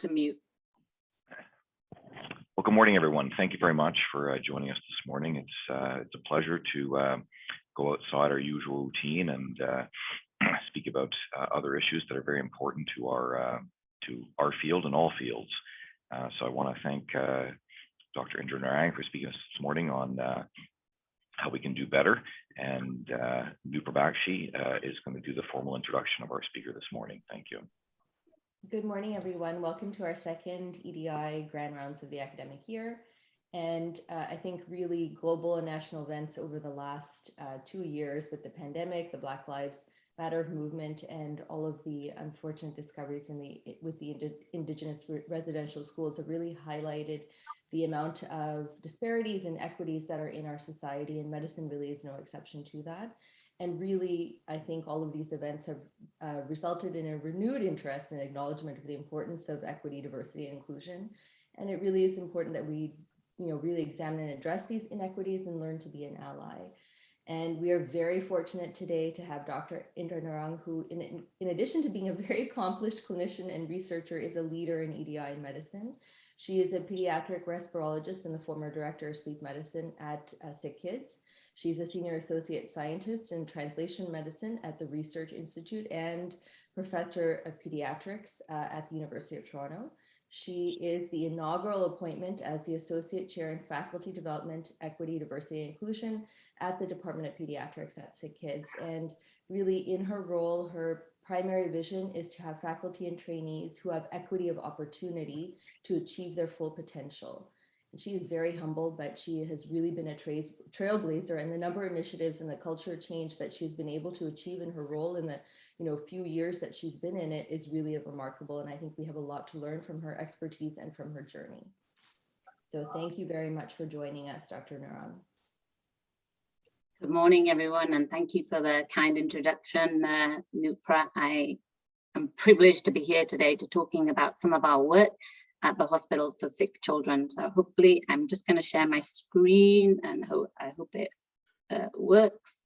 to mute. Well, good morning, everyone. Thank you very much for joining us this morning. It's a pleasure to go outside our usual routine and speak about other issues that are very important to our field and all fields. So I want to thank Dr. Indra Narang for speaking to us this morning on how we can do better. And Nupra Bakshi is going to do the formal introduction of our speaker this morning. Thank you. Good morning, everyone. Welcome to our second EDI Grand Rounds of the academic year. And I think really global and national events over the last 2 years with the pandemic, the Black Lives Matter movement, and all of the unfortunate discoveries with the Indigenous residential schools have really highlighted the amount of disparities and equities that are in our society, and medicine really is no exception to that. And really, I think all of these events have resulted in a renewed interest and acknowledgement of the importance of equity, diversity, and inclusion. And it really is important that we, really examine and address these inequities and learn to be an ally. And we are very fortunate today to have Dr. Indra Narang, who, in addition to being a very accomplished clinician and researcher, is a leader in EDI in medicine. She is a pediatric respirologist and the former director of sleep medicine at Sick Kids. She's a senior associate scientist in translation medicine at the Research Institute and professor of pediatrics at the University of Toronto. She is the inaugural appointment as the associate chair in faculty development, equity, diversity, and inclusion at the Department of Pediatrics at Sick Kids. And really, in her role, her primary vision is to have faculty and trainees who have equity of opportunity to achieve their full potential. She is very humble, but she has really been a trailblazer, and the number of initiatives and the culture change that she's been able to achieve in her role in the few years that she's been in it is really remarkable. And I think we have a lot to learn from her expertise and from her journey. So thank you very much for joining us, Dr. Narang. Good morning, everyone, and thank you for the kind introduction, Nupra. I am privileged to be here today to talking about some of our work at the Hospital for Sick Children. So hopefully I'm just going to share my screen, and I hope it works.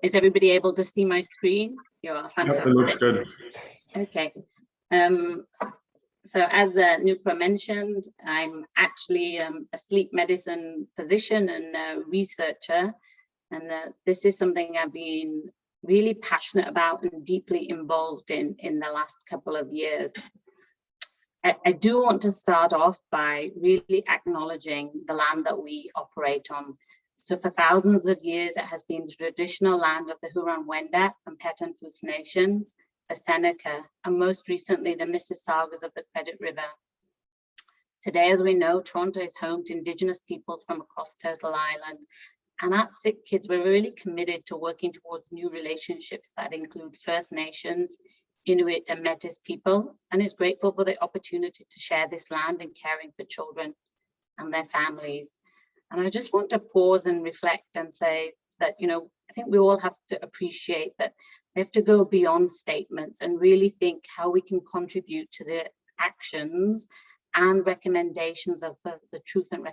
Is everybody able to see my screen? You are fantastic. Yep, it looks good. Okay. So as Nupra mentioned, I'm actually a sleep medicine physician and researcher, and this is something I've been really passionate about and deeply involved in the last couple of years. I do want to start off by really acknowledging the land that we operate on. So for thousands of years, it has been the traditional land of the Huron-Wendat and Petun-Fus nations, the Seneca, and most recently the Mississaugas of the Credit River. Today, as we know, Toronto is home to Indigenous peoples from across Turtle Island. And at Sick Kids, we're really committed to working towards new relationships that include First Nations, Inuit and Métis people, and is grateful for the opportunity to share this land in caring for children and their families. And I just want to pause and reflect and say that, I think we all have to appreciate that we have to go beyond statements and really think how we can contribute to the actions and recommendations as per the Truth and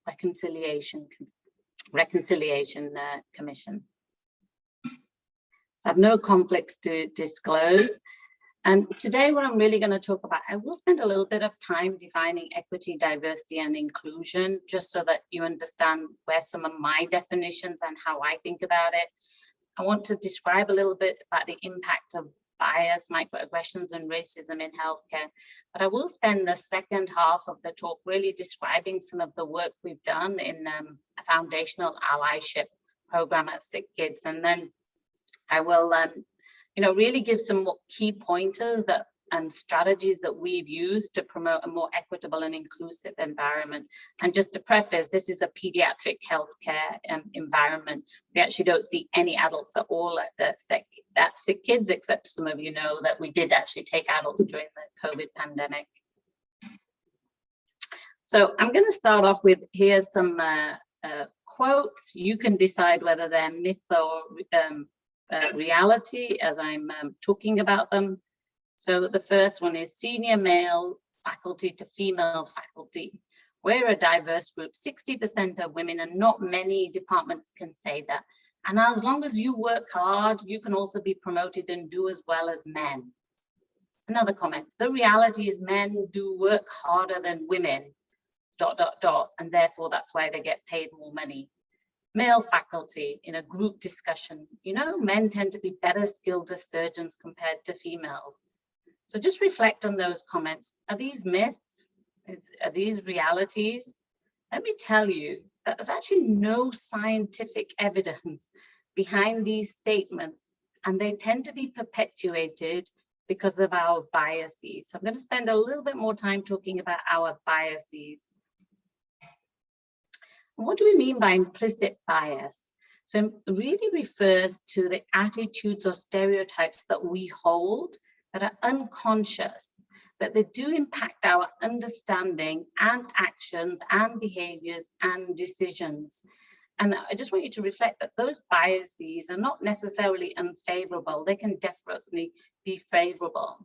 Reconciliation Commission. So I have no conflicts to disclose. And today what I'm really going to talk about, I will spend a little bit of time defining equity, diversity, and inclusion, just so that you understand where some of my definitions and how I think about it. I want to describe a little bit about the impact of bias, microaggressions, and racism in healthcare. But I will spend the second half of the talk really describing some of the work we've done in a foundational allyship program at Sick Kids. And then I will really give some key pointers and strategies that we've used to promote a more equitable and inclusive environment. And just to preface, this is a pediatric healthcare environment. We actually don't see any adults at all at Sick Kids, except some of you know that we did actually take adults during the COVID pandemic. So I'm going to start off with, here's some quotes. You can decide whether they're myth or reality as I'm talking about them. So the first one is senior male faculty to female faculty. We're a diverse group, 60% are women, and not many departments can say that. And as long as you work hard, you can also be promoted and do as well as men. Another comment, the reality is men do work harder than women, ... and therefore that's why they get paid more money. Male faculty in a group discussion, men tend to be better skilled as surgeons compared to females. So just reflect on those comments. Are these myths? Are these realities? Let me tell you that there's actually no scientific evidence behind these statements, and they tend to be perpetuated because of our biases. So I'm going to spend a little bit more time talking about our biases. What do we mean by implicit bias? So it really refers to the attitudes or stereotypes that we hold that are unconscious, but they do impact our understanding and actions and behaviors and decisions. And I just want you to reflect that those biases are not necessarily unfavorable. They can definitely be favorable.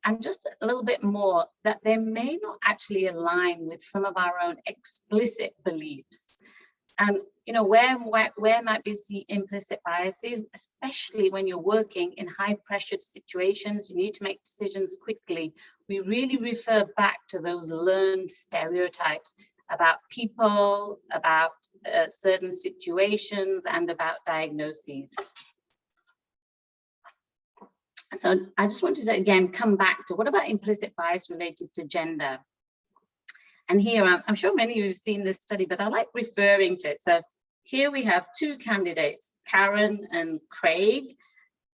And just a little bit more, that they may not actually align with some of our own explicit beliefs. And where might we see implicit biases, especially when you're working in high pressured situations, you need to make decisions quickly. We really refer back to those learned stereotypes about people, about certain situations, and about diagnoses. So I just wanted to again come back to what about implicit bias related to gender? And here, I'm sure many of you have seen this study, but I like referring to it. So here we have two candidates, Karen and Craig,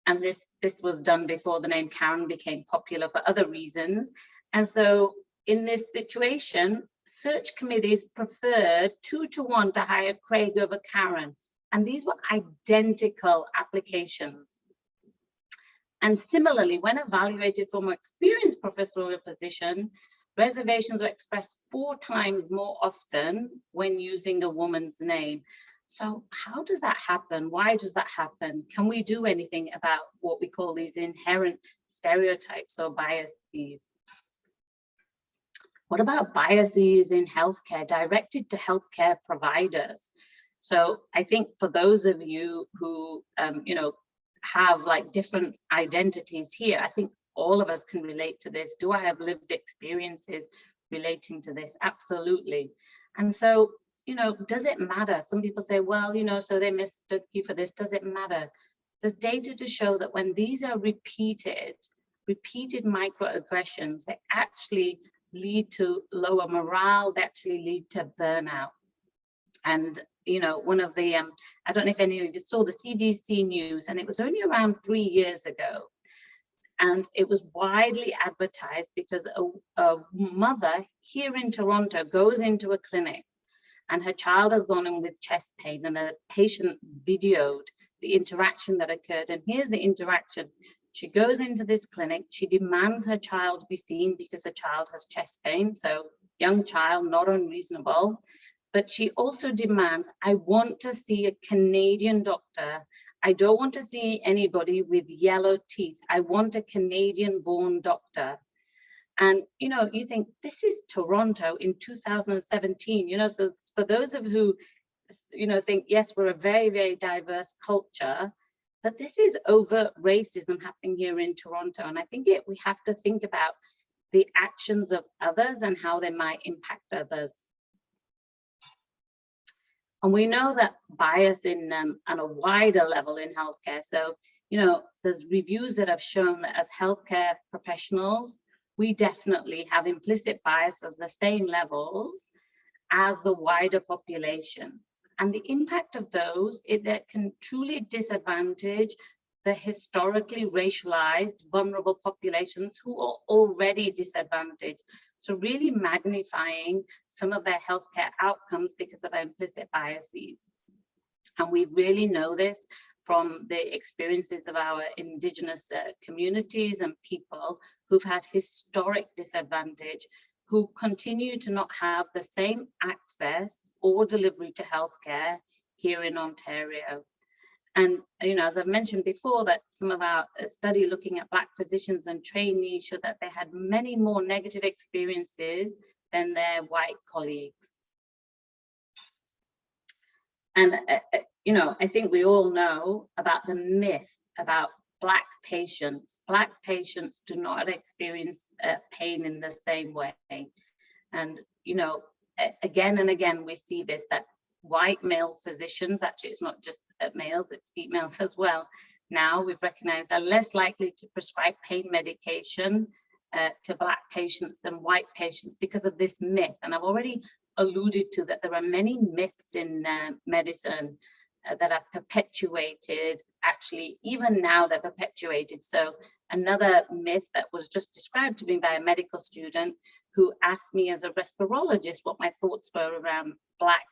and this was done before the name Karen became popular for other reasons. And so in this situation, search committees preferred 2-to-1 to hire Craig over Karen. And these were identical applications. And similarly, when evaluated for more experienced professorial position, reservations were expressed 4 times more often when using a woman's name. So how does that happen? Why does that happen? Can we do anything about what we call these inherent stereotypes or biases? What about biases in healthcare directed to healthcare providers? So I think for those of you who, have like different identities here, I think all of us can relate to this. Do I have lived experiences relating to this? Absolutely. And so, does it matter? Some people say, well, so they mistook you for this. Does it matter? There's data to show that when these are repeated microaggressions, they actually lead to lower morale, they actually lead to burnout. And one of the, I don't know if any of you saw the CBC News, and it was only around 3 years ago. And it was widely advertised because a mother here in Toronto goes into a clinic and her child has gone in with chest pain, and a patient videoed the interaction that occurred. And here's the interaction. She goes into this clinic, she demands her child be seen because her child has chest pain. So young child, not unreasonable. But she also demands, I want to see a Canadian doctor. I don't want to see anybody with yellow teeth. I want a Canadian-born doctor. And, you think this is Toronto in 2017, so for those of who, think, yes, we're a very, very diverse culture, but this is overt racism happening here in Toronto. And I think we have to think about the actions of others and how they might impact others. And we know that bias on a wider level in healthcare. So, there's reviews that have shown that as healthcare professionals, we definitely have implicit bias as the same levels as the wider population. And the impact of those, that can truly disadvantage the historically racialized vulnerable populations who are already disadvantaged. So really magnifying some of their healthcare outcomes because of our implicit biases. And we really know this from the experiences of our Indigenous communities and people who've had historic disadvantage, who continue to not have the same access or delivery to healthcare here in Ontario. And, as I've mentioned before, that some of our study looking at Black physicians and trainees showed that they had many more negative experiences than their white colleagues. And, you know, I think we all know about the myth about Black patients. Black patients do not experience pain in the same way. And, you know, again and again, we see this, that white male physicians, actually it's not just males, it's females as well, now we've recognized are less likely to prescribe pain medication to Black patients than white patients because of this myth. And I've already alluded to that there are many myths in medicine that are perpetuated. Actually, even now they're perpetuated. So another myth that was just described to me by a medical student who asked me as a respirologist what my thoughts were around Black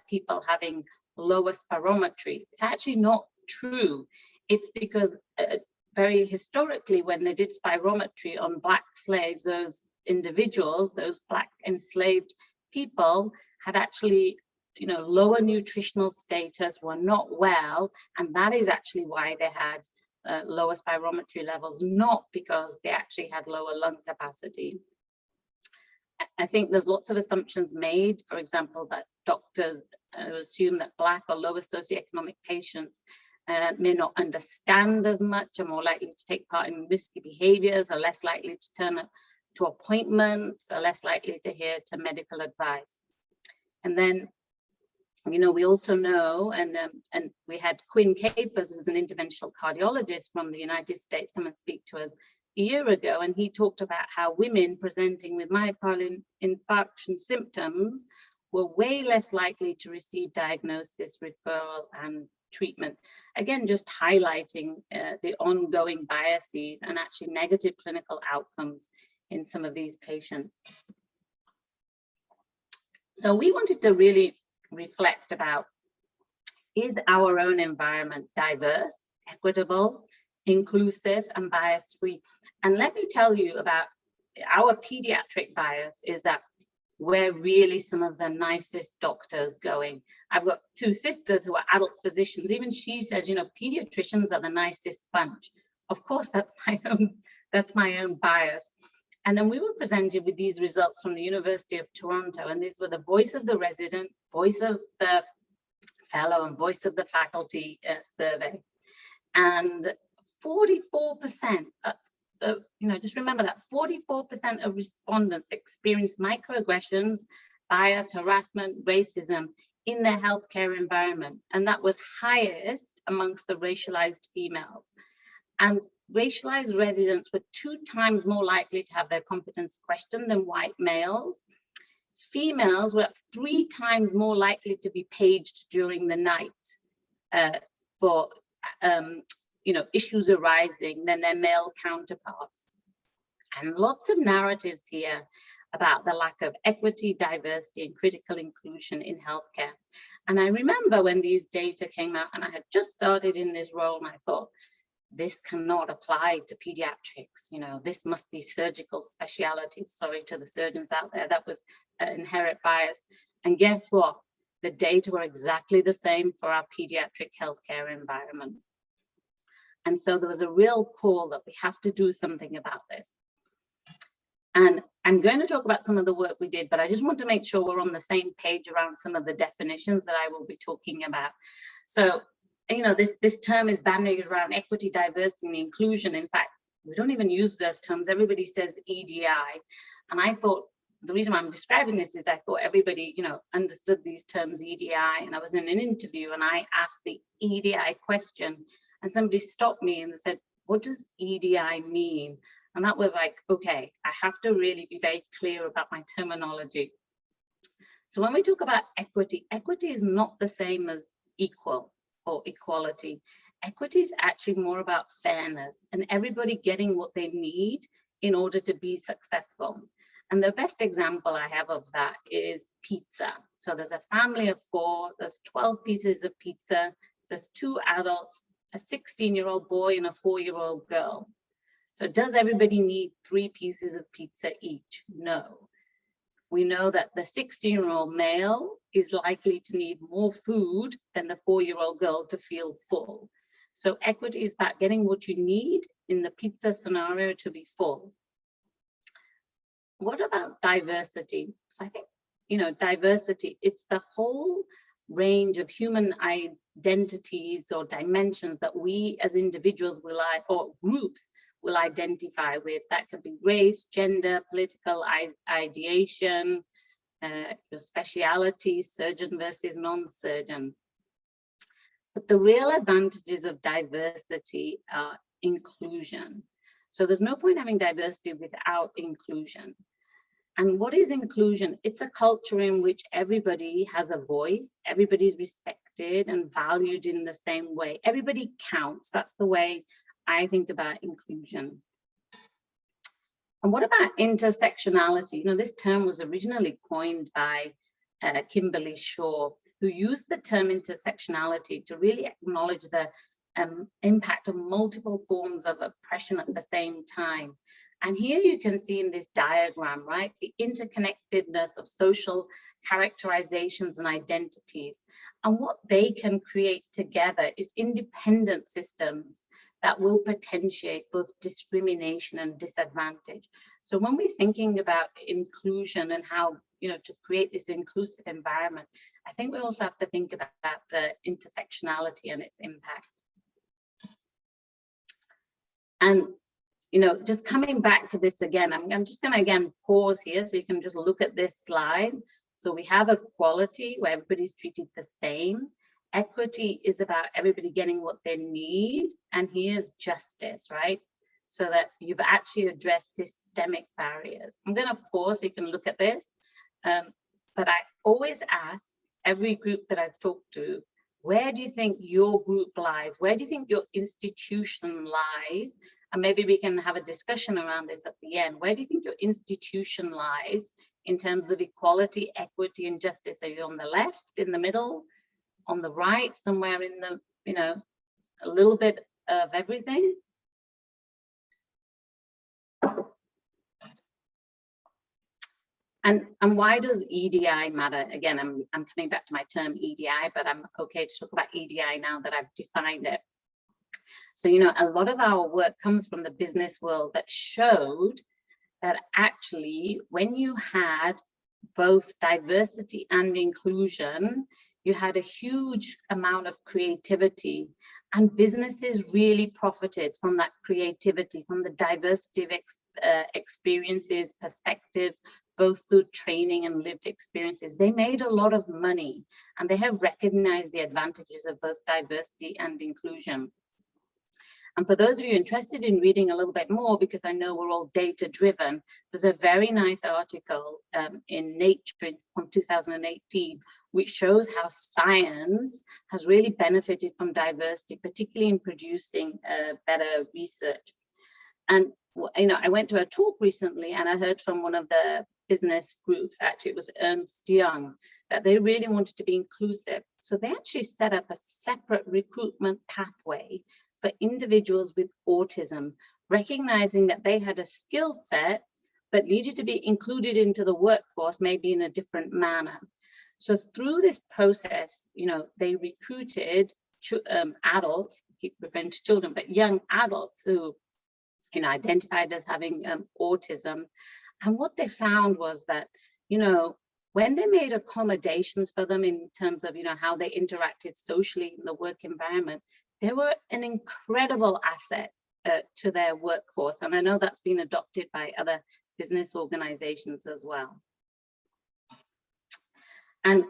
people having lower spirometry. It's actually not true. It's because very historically, when they did spirometry on Black slaves, those individuals, those Black enslaved people had actually, you know, lower nutritional status, were not well, and that is actually why they had lower spirometry levels, not because they actually had lower lung capacity. I think there's lots of assumptions made, for example, that doctors assume that Black or lower socioeconomic patients may not understand as much, are more likely to take part in risky behaviors, are less likely to turn up to appointments, are less likely to adhere to medical advice. And then, you know, we also know, and we had Quinn Capers, who was an interventional cardiologist from the United States, come and speak to us a year ago, and he talked about how women presenting with myocardial infarction symptoms were way less likely to receive diagnosis, referral, and treatment. Again, just highlighting the ongoing biases and actually negative clinical outcomes in some of these patients. So we wanted to really reflect about, is our own environment diverse, equitable, inclusive, and bias-free? And let me tell you about our pediatric bias is that we're really some of the nicest doctors going. I've got two sisters who are adult physicians. Even she says, you know, pediatricians are the nicest bunch. Of course, that's my own bias. And then we were presented with these results from the University of Toronto, and these were the voice of the resident, voice of the fellow, and voice of the faculty survey. And 44%, you know, just remember that 44% of respondents experienced microaggressions, bias, harassment, racism in their healthcare environment. And that was highest amongst the racialized females. And racialized residents were 2 times more likely to have their competence questioned than white males. Females were 3 times more likely to be paged during the night for you know, issues arising than their male counterparts. And lots of narratives here about the lack of equity, diversity, and critical inclusion in healthcare. And I remember when these data came out, and I had just started in this role, and I thought, this cannot apply to pediatrics. You know, this must be surgical specialties. Sorry to the surgeons out there, that was inherent bias. And guess what? The data were exactly the same for our pediatric healthcare environment. And so there was a real call that we have to do something about this. And I'm going to talk about some of the work we did, but I just want to make sure we're on the same page around some of the definitions that I will be talking about. So, you know, this term is bandied around equity, diversity, and inclusion. In fact, we don't even use those terms. Everybody says EDI. And I thought, the reason why I'm describing this is I thought everybody, you know, understood these terms EDI. And I was in an interview and I asked the EDI question, and somebody stopped me and said, what does EDI mean? And that was like, okay, I have to really be very clear about my terminology. So when we talk about equity, equity is not the same as equal or equality. Equity is actually more about fairness and everybody getting what they need in order to be successful. And the best example I have of that is pizza. So there's a family of 4, there's 12 pieces of pizza, there's 2 adults, a 16-year-old boy and a 4-year-old girl. So does everybody need 3 pieces of pizza each? No. We know that the 16-year-old male is likely to need more food than the 4-year-old girl to feel full. So equity is about getting what you need in the pizza scenario to be full. What about diversity? So I think, you know, diversity, it's the whole range of human identities or dimensions that we as individuals will, or groups will identify with. That could be race, gender, political ideation, your speciality, surgeon versus non-surgeon. But the real advantages of diversity are inclusion. So there's no point having diversity without inclusion. And what is inclusion? It's a culture in which everybody has a voice, everybody's respected and valued in the same way. Everybody counts. That's the way I think about inclusion. And what about intersectionality? You know, this term was originally coined by Kimberly Shaw, who used the term intersectionality to really acknowledge the impact of multiple forms of oppression at the same time. And here you can see in this diagram, right, the interconnectedness of social characterizations and identities. And what they can create together is independent systems that will potentiate both discrimination and disadvantage. So when we're thinking about inclusion and how, you know, to create this inclusive environment, I think we also have to think about intersectionality and its impact. And, you know, just coming back to this again, I'm just going to again pause here so you can just look at this slide. So we have equality where everybody's treated the same. Equity is about everybody getting what they need. And here's justice, right? So that you've actually addressed systemic barriers. I'm going to pause so you can look at this. But I always ask every group that I've talked to, where do you think your group lies? Where do you think your institution lies? And maybe we can have a discussion around this at the end. Where do you think your institution lies in terms of equality, equity, and justice? Are you on the left, in the middle, on the right, somewhere in the, you know, a little bit of everything? And why does EDI matter? Again, I'm coming back to my term EDI, but I'm okay to talk about EDI now that I've defined it. So, you know, a lot of our work comes from the business world that showed that actually when you had both diversity and inclusion, you had a huge amount of creativity, and businesses really profited from that creativity, from the diversity of experiences, perspectives, both through training and lived experiences. They made a lot of money, and they have recognized the advantages of both diversity and inclusion. And for those of you interested in reading a little bit more, because I know we're all data driven, there's a very nice article in Nature from 2018, which shows how science has really benefited from diversity, particularly in producing better research. And, you know, I went to a talk recently and I heard from one of the business groups, actually it was Ernst Young, that they really wanted to be inclusive. So they actually set up a separate recruitment pathway for individuals with autism, recognizing that they had a skill set but needed to be included into the workforce, maybe in a different manner. So through this process, you know, they recruited adults, I keep referring to children, but young adults who, you know, identified as having autism. And what they found was that, you know, when they made accommodations for them in terms of, you know, how they interacted socially in the work environment, they were an incredible asset to their workforce. And I know that's been adopted by other business organizations as well. And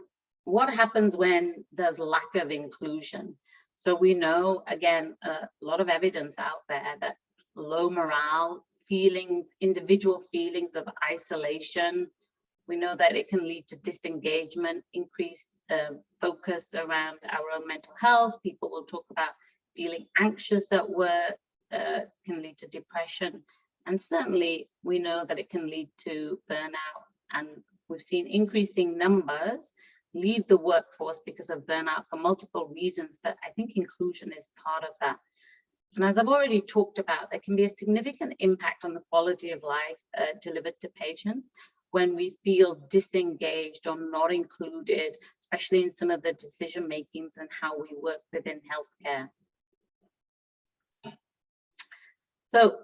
what happens when there's lack of inclusion? So we know, again, a lot of evidence out there that low morale, feelings, individual feelings of isolation, we know that it can lead to disengagement, increased focus around our own mental health. People will talk about feeling anxious at work, can lead to depression. And certainly we know that it can lead to burnout. And we've seen increasing numbers leave the workforce because of burnout for multiple reasons, but I think inclusion is part of that. And as I've already talked about, there can be a significant impact on the quality of life delivered to patients when we feel disengaged or not included, especially in some of the decision makings and how we work within healthcare. So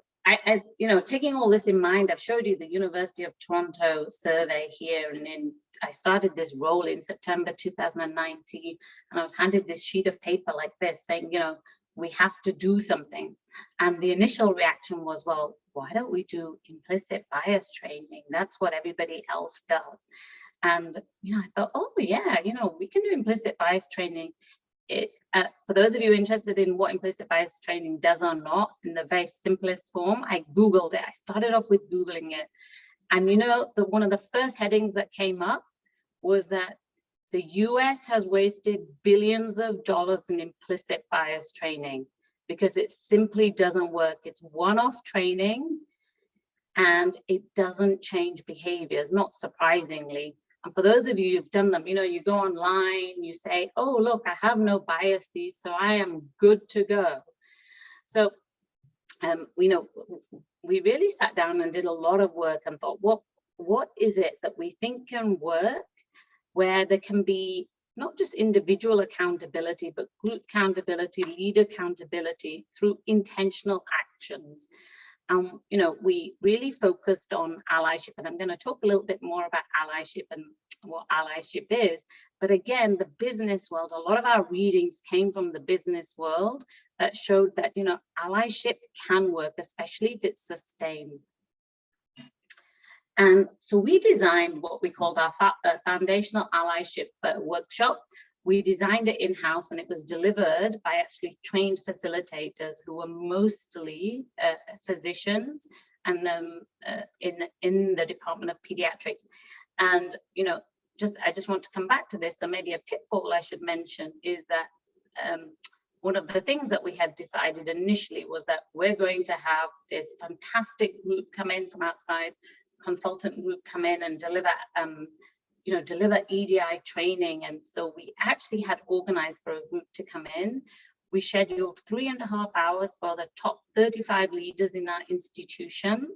you know, taking all this in mind, I've showed you the University of Toronto survey here, and I started this role in September 2019, and I was handed this sheet of paper like this saying, you know, we have to do something. And the initial reaction was, well, why don't we do implicit bias training? That's what everybody else does. And, you know, I thought, oh yeah, you know, we can do implicit bias training. For those of you interested in what implicit bias training does or not, in the very simplest form, I Googled it. I started off with Googling it. And you know, one of the first headings that came up was that the US has wasted billions of dollars in implicit bias training because it simply doesn't work. It's one-off training and it doesn't change behaviors, not surprisingly. And for those of you who've done them, you know, you go online, you say, oh, look, I have no biases, so I am good to go. So, you know, we really sat down and did a lot of work and thought, what is it that we think can work, where there can be not just individual accountability, but group accountability, leader accountability through intentional actions. You know, we really focused on allyship, and I'm going to talk a little bit more about allyship and what allyship is. But again, the business world, a lot of our readings came from the business world that showed that, you know, allyship can work, especially if it's sustained. And so we designed what we called our foundational allyship workshop. We designed it in-house, and it was delivered by actually trained facilitators who were mostly physicians and in the Department of Pediatrics. And, you know, I just want to come back to this. So maybe a pitfall I should mention is that one of the things that we had decided initially was that we're going to have this fantastic group come in from outside, consultant group come in and deliver you know, deliver EDI training. And so we actually had organized for a group to come in. We scheduled 3.5 hours for the top 35 leaders in our institution,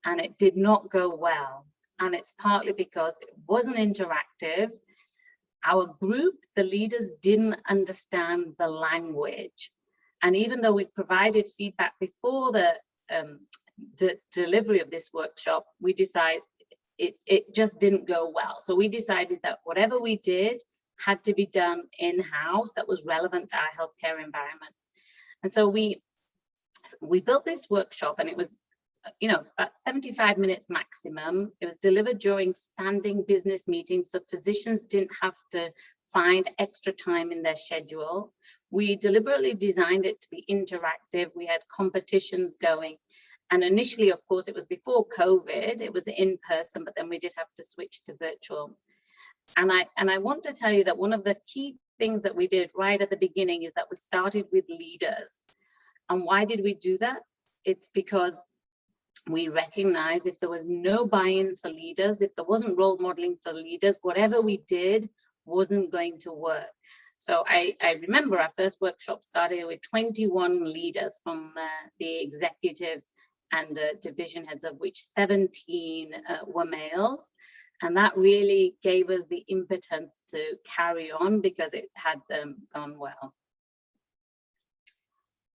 and it did not go well. And it's partly because it wasn't interactive. Our group, the leaders, didn't understand the language. And even though we provided feedback before the delivery of this workshop, we decided it just didn't go well. So we decided that whatever we did had to be done in-house that was relevant to our healthcare environment. And so we built this workshop, and it was, you know, about 75 minutes maximum. It was delivered during standing business meetings, so physicians didn't have to find extra time in their schedule. We deliberately designed it to be interactive. We had competitions going. And initially, of course, it was before COVID, it was in person, but then we did have to switch to virtual. And I want to tell you that one of the key things that we did right at the beginning is that we started with leaders. And why did we do that? It's because we recognize if there was no buy-in for leaders, if there wasn't role modeling for leaders, whatever we did wasn't going to work. So I remember our first workshop started with 21 leaders from the executive and the division heads, of which 17 were males. And that really gave us the impetus to carry on because it had gone well.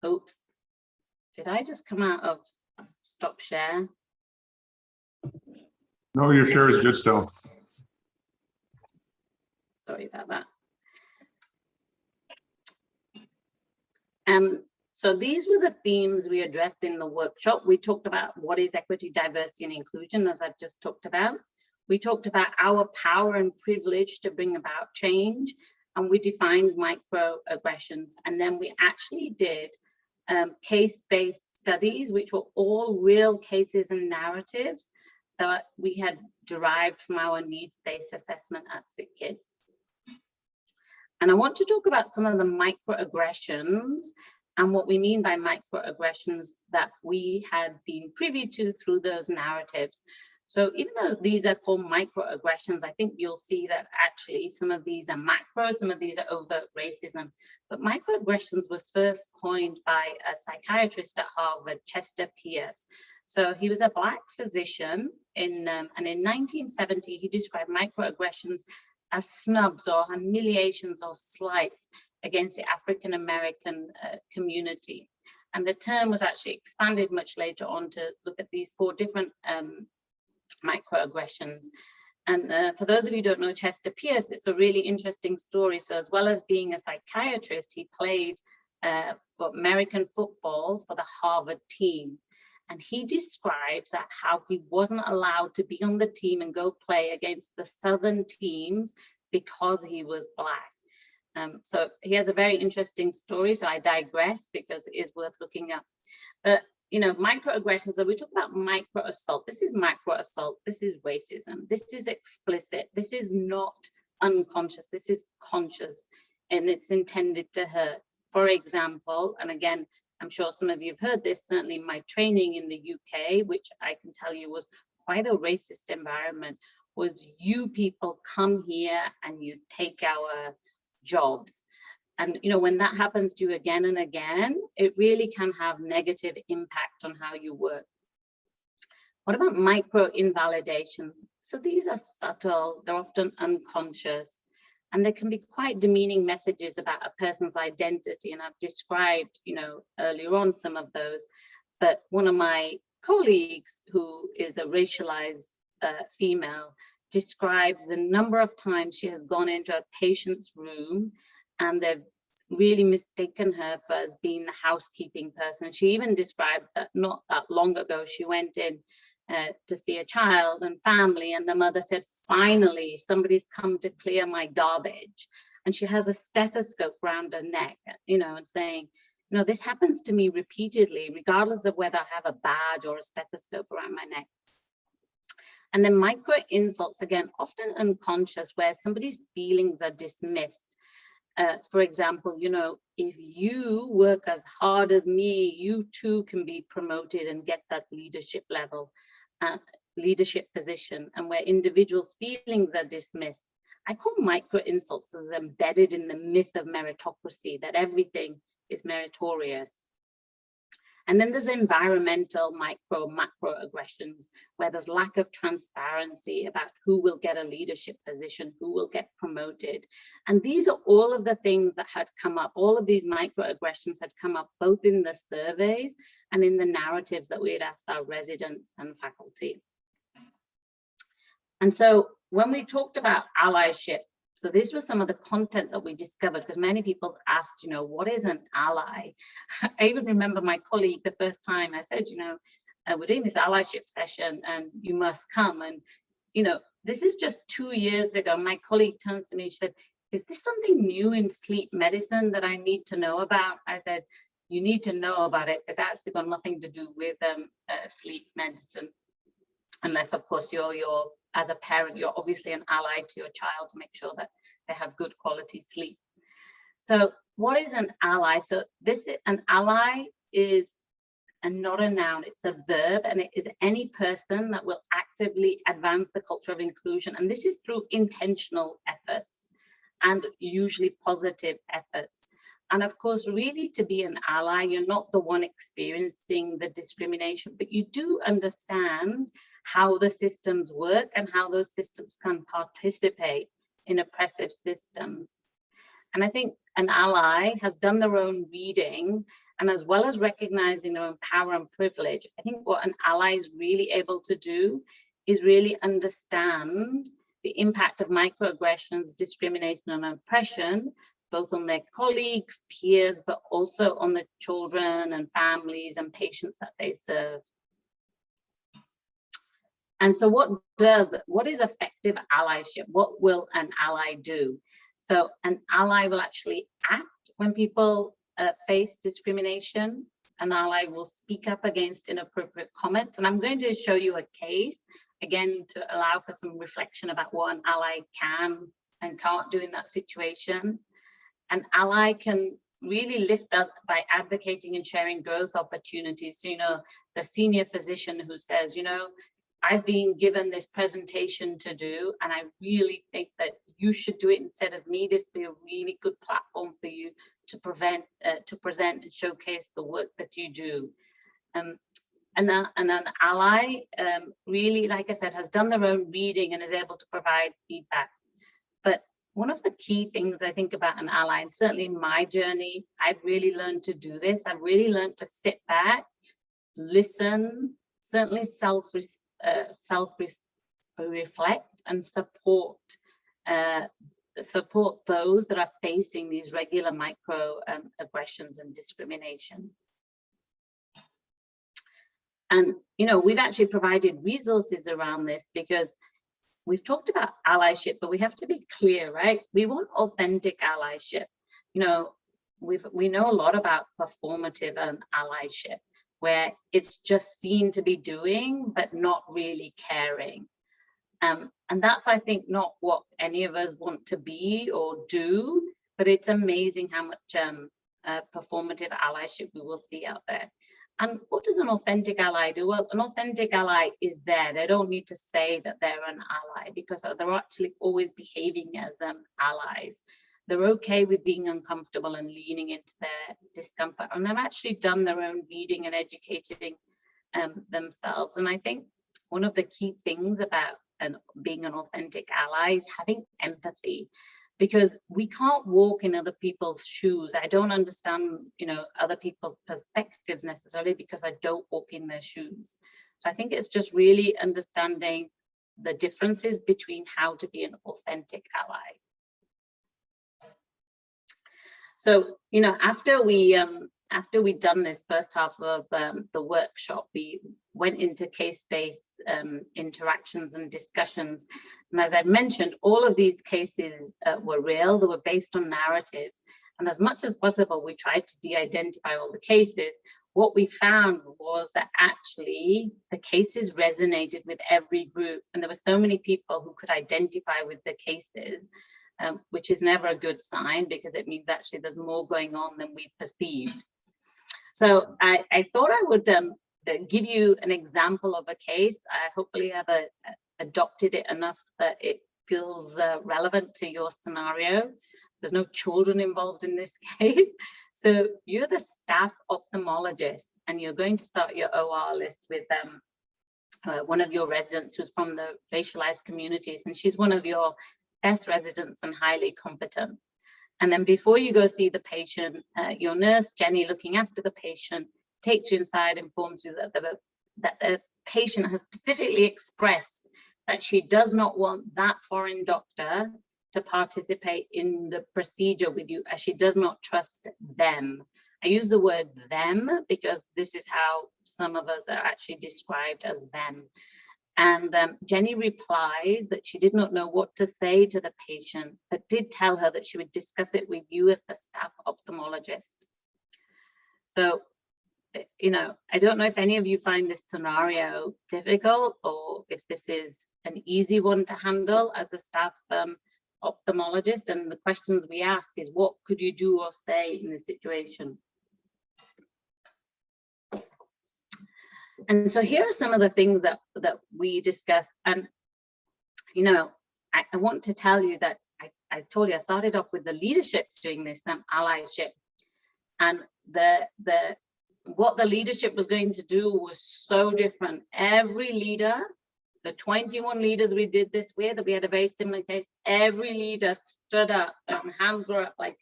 Oops, did I just come out of stop share? No, your share is good still. Sorry about that. So these were the themes we addressed in the workshop. We talked about what is equity, diversity, and inclusion, as I've just talked about. We talked about our power and privilege to bring about change, and we defined microaggressions. And then we actually did case-based studies, which were all real cases and narratives that we had derived from our needs-based assessment at Sick Kids. And I want to talk about some of the microaggressions and what we mean by microaggressions that we had been privy to through those narratives. So even though these are called microaggressions, I think you'll see that actually some of these are macro, some of these are overt racism. But microaggressions was first coined by a psychiatrist at Harvard, Chester Pierce. So he was a Black physician, and in 1970, he described microaggressions as snubs or humiliations or slights against the African American community. And the term was actually expanded much later on to look at these 4 different microaggressions. And for those of you who don't know Chester Pierce, it's a really interesting story. So as well as being a psychiatrist, he played for American football for the Harvard team. And he describes that how he wasn't allowed to be on the team and go play against the Southern teams because he was Black. So he has a very interesting story. So I digress because it is worth looking up. But you know, microaggressions, so we talk about micro assault. This is micro assault. This is racism. This is explicit. This is not unconscious. This is conscious, and it's intended to hurt. For example, and again, I'm sure some of you have heard this, certainly my training in the UK, which I can tell you was quite a racist environment, was you people come here and you take our jobs. And you know, when that happens to you again and again, it really can have negative impact on how you work. What about micro invalidations? So these are subtle, they're often unconscious, and they can be quite demeaning messages about a person's identity. And I've described, you know, earlier on some of those. But one of my colleagues, who is a racialized female, described the number of times she has gone into a patient's room and they've really mistaken her for as being the housekeeping person. She even described that not that long ago, she went in to see a child and family, and the mother said, finally, somebody's come to clear my garbage. And she has a stethoscope around her neck, you know, and saying, you know, this happens to me repeatedly, regardless of whether I have a badge or a stethoscope around my neck. And then micro insults, again, often unconscious, where somebody's feelings are dismissed. For example, you know, if you work as hard as me, you too can be promoted and get that leadership level, leadership position, and where individuals' feelings are dismissed. I call micro insults as embedded in the myth of meritocracy, that everything is meritorious. And then there's environmental macro aggressions, where there's lack of transparency about who will get a leadership position, who will get promoted. And these are all of the things that had come up. All of these microaggressions had come up both in the surveys and in the narratives that we had asked our residents and faculty. And so when we talked about allyship, so this was some of the content that we discovered, because many people asked, you know, what is an ally? I even remember my colleague the first time I said, you know, we're doing this allyship session and you must come. And, you know, this is just 2 years ago. My colleague turns to me, she said, is this something new in sleep medicine that I need to know about? I said, you need to know about it. It's actually got nothing to do with sleep medicine. Unless, of course, as a parent, you're obviously an ally to your child to make sure that they have good quality sleep. So what is an ally? So an ally is not a noun, it's a verb, and it is any person that will actively advance the culture of inclusion. And this is through intentional efforts and usually positive efforts. And of course, really, to be an ally, you're not the one experiencing the discrimination, but you do understand how the systems work and how those systems can participate in oppressive systems. And I think an ally has done their own reading, and as well as recognizing their own power and privilege, I think what an ally is really able to do is really understand the impact of microaggressions, discrimination, and oppression, both on their colleagues, peers, but also on the children and families and patients that they serve. And so what is effective allyship? What will an ally do? So an ally will actually act when people face discrimination. An ally will speak up against inappropriate comments. And I'm going to show you a case, again, to allow for some reflection about what an ally can and can't do in that situation. An ally can really lift up by advocating and sharing growth opportunities. So, you know, the senior physician who says, you know, I've been given this presentation to do, and I really think that you should do it instead of me. This would be a really good platform for you to present and showcase the work that you do. And an ally really, like I said, has done their own reading and is able to provide feedback. But one of the key things I think about an ally, and certainly in my journey, I've really learned to do this. I've really learned to sit back, listen, certainly self-reflect and support those that are facing these regular microaggressions and discrimination. And, you know, we've actually provided resources around this because we've talked about allyship, but we have to be clear, right? We want authentic allyship. You know, we know a lot about performative allyship, where it's just seen to be doing, but not really caring. And that's, I think, not what any of us want to be or do, but it's amazing how much performative allyship we will see out there. And what does an authentic ally do? Well, an authentic ally is there. They don't need to say that they're an ally because they're actually always behaving as allies. They're okay with being uncomfortable and leaning into their discomfort. And they've actually done their own reading and educating themselves. And I think one of the key things about being an authentic ally is having empathy, because we can't walk in other people's shoes. I don't understand, you know, other people's perspectives necessarily because I don't walk in their shoes. So I think it's just really understanding the differences between how to be an authentic ally. So, you know, after we'd done this first half of the workshop, we went into case-based interactions and discussions. And as I mentioned, all of these cases were real. They were based on narratives. And as much as possible, we tried to de-identify all the cases. What we found was that actually the cases resonated with every group. And there were so many people who could identify with the cases, which is never a good sign because it means actually there's more going on than we perceived. So I thought I would give you an example of a case. I hopefully have adopted it enough that it feels relevant to your scenario. There's no children involved in this case. So you're the staff ophthalmologist and you're going to start your OR list with one of your residents who's from the racialized communities, and she's one of your best residents and highly competent. And then before you go see the patient, your nurse, Jenny, looking after the patient, takes you inside, informs you that the patient has specifically expressed that she does not want that foreign doctor to participate in the procedure with you, as she does not trust them. I use the word them because this is how some of us are actually described, as them. And Jenny replies that she did not know what to say to the patient, but did tell her that she would discuss it with you as the staff ophthalmologist. So, you know, I don't know if any of you find this scenario difficult or if this is an easy one to handle as a staff ophthalmologist. And the questions we ask is, what could you do or say in this situation? And so here are some of the things that we discussed. And, you know, I want to tell you that I told you I started off with the leadership doing this, allyship. And what the leadership was going to do was so different. Every leader, the 21 leaders we did this with, we had a very similar case, every leader stood up, hands were up, like,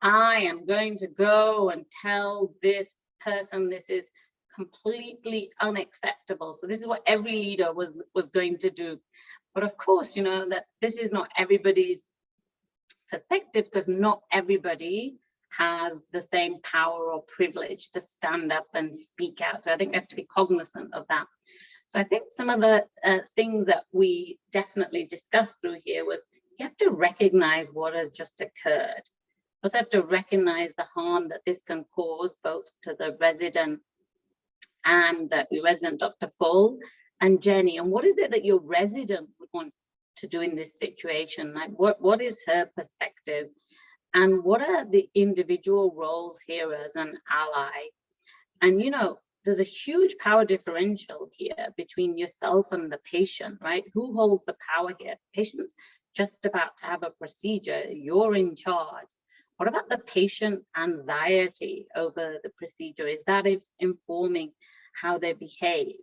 I am going to go and tell this person this is completely unacceptable. So this is what every leader was going to do. But of course, you know, that this is not everybody's perspective, because not everybody has the same power or privilege to stand up and speak out. So I think we have to be cognizant of that. So I think some of the things that we definitely discussed through here was you have to recognize what has just occurred. You also have to recognize the harm that this can cause both to the resident and your resident, Dr. Full and Jenny. And what is it that your resident would want to do in this situation? Like, what is her perspective? And what are the individual roles here as an ally? And, you know, there's a huge power differential here between yourself and the patient, right? Who holds the power here? Patient's just about to have a procedure, you're in charge. What about the patient anxiety over the procedure? Is that informing how they behave?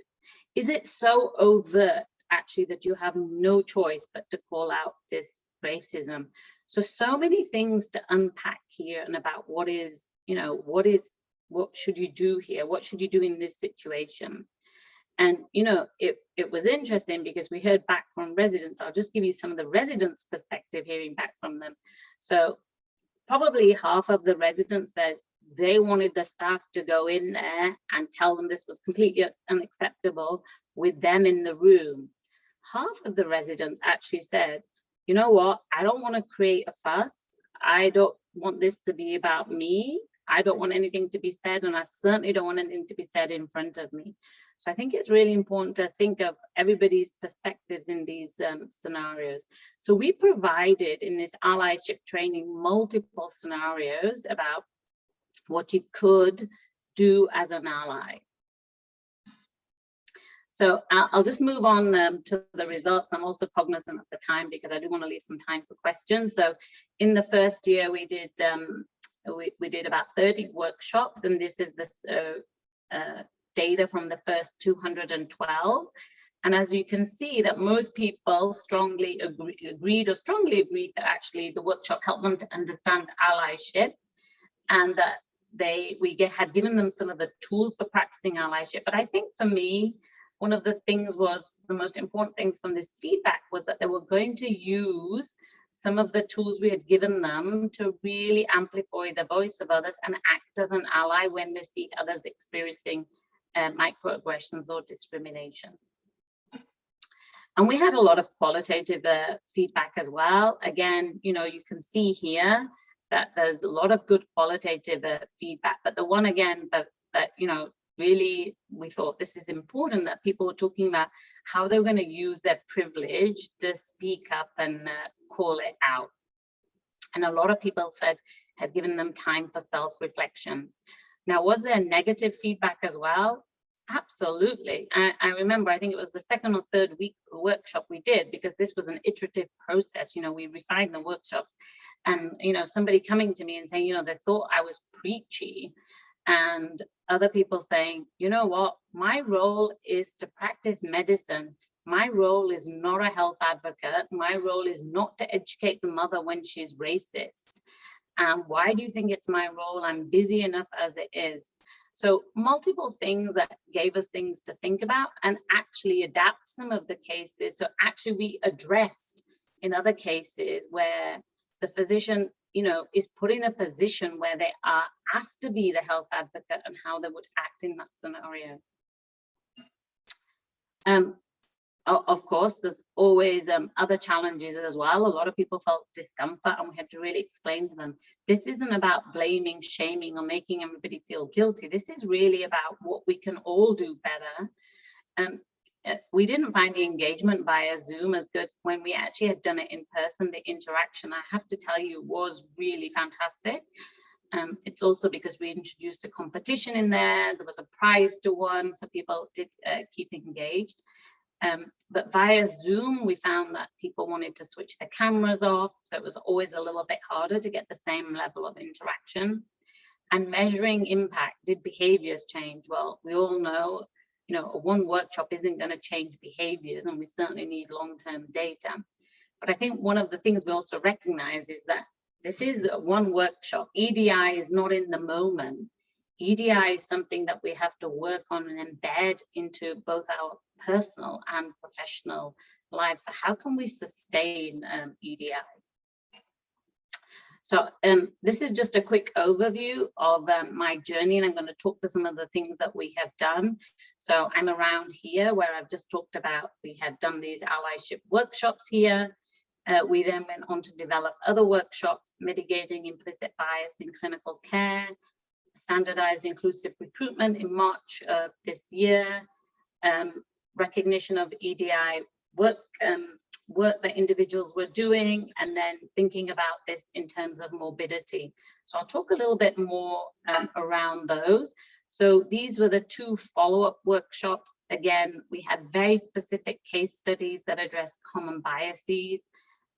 Is it so overt, actually, that you have no choice but to call out this racism? So many things to unpack here, and about what should you do here? What should you do in this situation? And, it was interesting because we heard back from residents. I'll just give you some of the residents' perspective hearing back from them. So probably half of the residents said they wanted the staff to go in there and tell them this was completely unacceptable with them in the room. Half of the residents actually said, you know what, I don't want to create a fuss. I don't want this to be about me. I don't want anything to be said, and I certainly don't want anything to be said in front of me. So I think it's really important to think of everybody's perspectives in these scenarios. So we provided in this allyship training multiple scenarios about what you could do as an ally. So I'll just move on to the results. I'm also cognizant of the time because I do want to leave some time for questions. So in the first year, we did about 30 workshops, and this is the data from the first 212. And as you can see, that most people strongly agreed that actually the workshop helped them to understand allyship, and that we had given them some of the tools for practicing allyship. But I think for me, one of the most important things from this feedback was that they were going to use some of the tools we had given them to really amplify the voice of others and act as an ally when they see others experiencing microaggressions or discrimination. And we had a lot of qualitative feedback as well. Again, you can see here that there's a lot of good qualitative feedback, but the one again that really we thought this is important, that people were talking about how they're going to use their privilege to speak up and call it out. And a lot of people said had given them time for self-reflection. Now, was there negative feedback as well? Absolutely. I remember, I think it was the second or third week workshop we did, because this was an iterative process. We refined the workshops, and somebody coming to me and saying, they thought I was preachy, and other people saying, you know what, my role is to practice medicine. My role is not a health advocate. My role is not to educate the mother when she's racist. And why do you think it's my role? I'm busy enough as it is. So multiple things that gave us things to think about and actually adapt some of the cases. So actually we addressed in other cases where the physician, is put in a position where they are asked to be the health advocate and how they would act in that scenario. Of course, there's always other challenges as well. A lot of people felt discomfort, and we had to really explain to them, this isn't about blaming, shaming, or making everybody feel guilty. This is really about what we can all do better. We didn't find the engagement via Zoom as good when we actually had done it in person. The interaction, I have to tell you, was really fantastic. It's also because we introduced a competition in there. There was a prize to win, so people did keep engaged. But via Zoom, we found that people wanted to switch their cameras off, so it was always a little bit harder to get the same level of interaction. And measuring impact, did behaviors change? Well, we all know, one workshop isn't going to change behaviors, and we certainly need long-term data. But I think one of the things we also recognize is that this is one workshop. EDI is not in the moment. EDI is something that we have to work on and embed into both our personal and professional lives. So how can we sustain EDI? So this is just a quick overview of my journey, and I'm going to talk to some of the things that we have done. So I'm around here where I've just talked about, we had done these allyship workshops here. We then went on to develop other workshops, mitigating implicit bias in clinical care, standardized inclusive recruitment in March of this year, recognition of EDI work that individuals were doing, and then thinking about this in terms of morbidity. So I'll talk a little bit more around those. So these were the two follow-up workshops. Again, we had very specific case studies that addressed common biases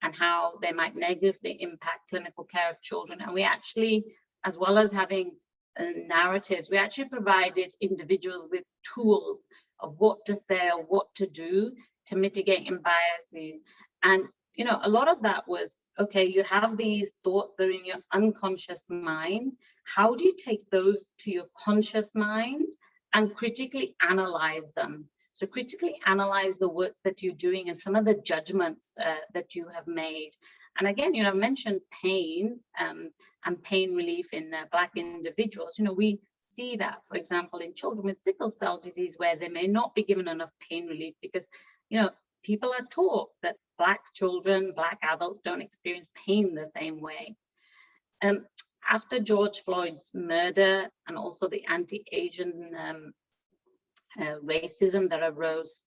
and how they might negatively impact clinical care of children. And we actually, as well as having narratives, we actually provided individuals with tools of what to say or what to do to mitigate biases. And you know, a lot of that was, okay, you have these thoughts that are in your unconscious mind. How do you take those to your conscious mind and critically analyze them? So critically analyze the work that you're doing and some of the judgments that you have made. And again, you know, I mentioned pain and pain relief in Black individuals. You know, we see that, for example, in children with sickle cell disease, where they may not be given enough pain relief because, you know, people are taught that Black children, Black adults don't experience pain the same way. After George Floyd's murder and also the anti-Asian racism that arose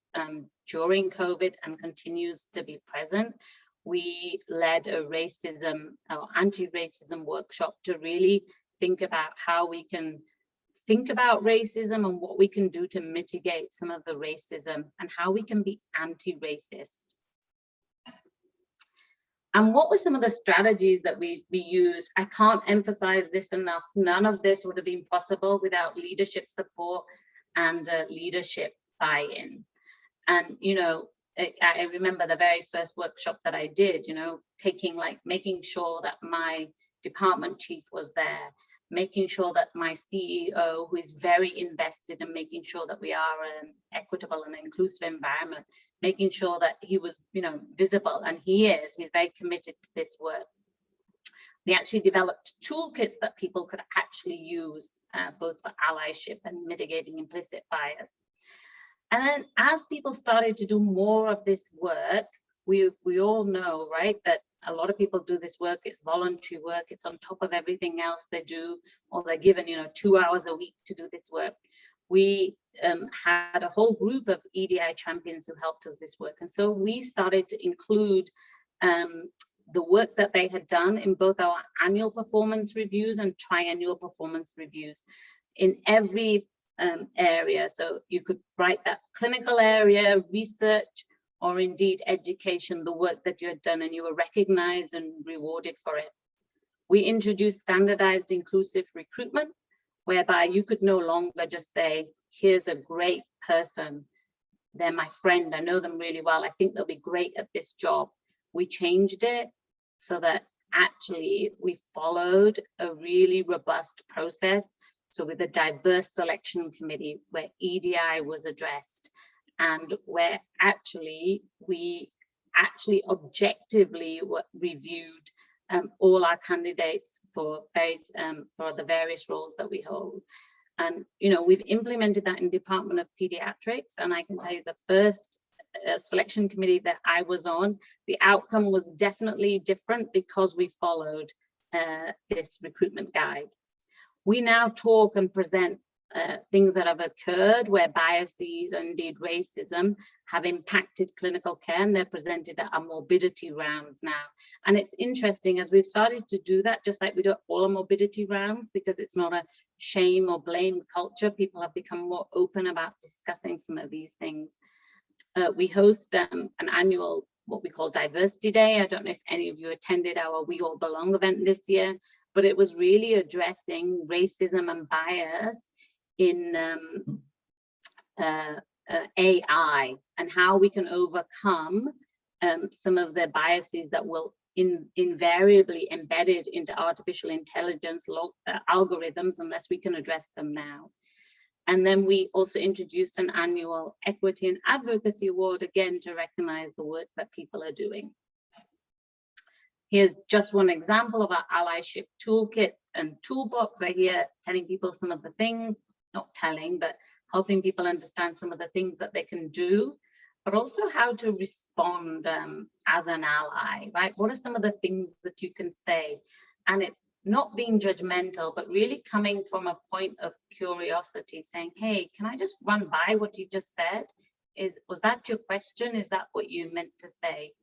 during COVID and continues to be present, we led a racism or anti-racism workshop to really think about how we can think about racism and what we can do to mitigate some of the racism and how we can be anti-racist. And what were some of the strategies that we used? I can't emphasize this enough. None of this would have been possible without leadership support and leadership buy-in. And, you know, I remember the very first workshop that I did, you know, making sure that my department chief was there, making sure that my CEO, who is very invested in making sure that we are an equitable and inclusive environment, making sure that he was, you know, visible, and he's very committed to this work. We actually developed toolkits that people could actually use, both for allyship and mitigating implicit bias. And then as people started to do more of this work, we all know, right, that a lot of people do this work, it's voluntary work, it's on top of everything else they do, or they're given, you know, 2 hours a week to do this work. We had a whole group of EDI champions who helped us this work. And so we started to include the work that they had done in both our annual performance reviews and triennial performance reviews in every area. So you could write that clinical area, research, or indeed education, the work that you had done, and you were recognized and rewarded for it. We introduced standardized inclusive recruitment, whereby you could no longer just say, here's a great person, they're my friend, I know them really well, I think they'll be great at this job. We changed it so that actually we followed a really robust process. So with a diverse selection committee where EDI was addressed, and where we objectively reviewed all our candidates for the various roles that we hold. And, you know, we've implemented that in Department of Pediatrics, and I can tell you the first selection committee that I was on, the outcome was definitely different because we followed this recruitment guide. We now talk and present things that have occurred where biases and indeed racism have impacted clinical care, and they're presented at our morbidity rounds now. And it's interesting, as we've started to do that, just like we do at all our morbidity rounds, because it's not a shame or blame culture, people have become more open about discussing some of these things. We host an annual, what we call Diversity Day. I don't know if any of you attended our We All Belong event this year, but it was really addressing racism and bias in AI and how we can overcome some of the biases that will invariably embedded into artificial intelligence algorithms unless we can address them now. And then we also introduced an annual Equity and Advocacy Award, again, to recognize the work that people are doing. Here's just one example of our Allyship Toolkit and Toolbox. I hear telling people some of the things, not telling, but helping people understand some of the things that they can do, but also how to respond as an ally, right? What are some of the things that you can say? And it's not being judgmental, but really coming from a point of curiosity, saying, hey, can I just run by what you just said? Was that your question? Is that what you meant to say?